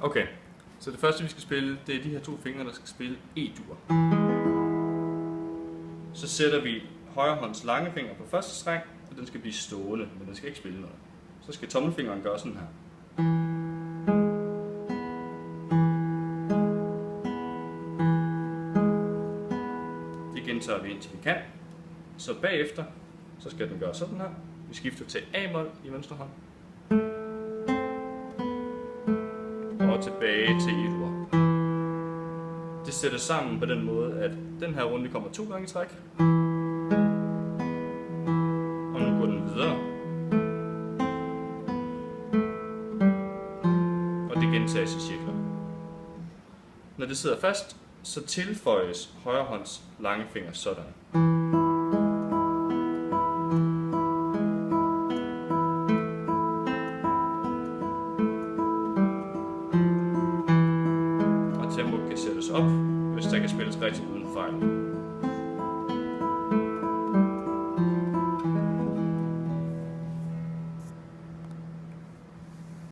Okay, så det første vi skal spille, det er de her to fingre, der skal spille E-dur. Så sætter vi højre hånds lange finger på første streng, og den skal blive stående, men den skal ikke spille noget. Så skal tommelfingeren gøre sådan her. Det gentager vi indtil vi kan. Så bagefter, så skal den gøre sådan her. Vi skifter til A-mol i venstre hånd. Og tilbage til E-dur. Det sættes sammen på den måde, at den her runde kommer 2 gange i træk. Og nu går den videre. Og det gentages i cirkler. Når det sidder fast, så tilføjes højre hånds lange finger sådan. Tempoet kan sættes op, hvis der kan spilles rigtigt uden fejl.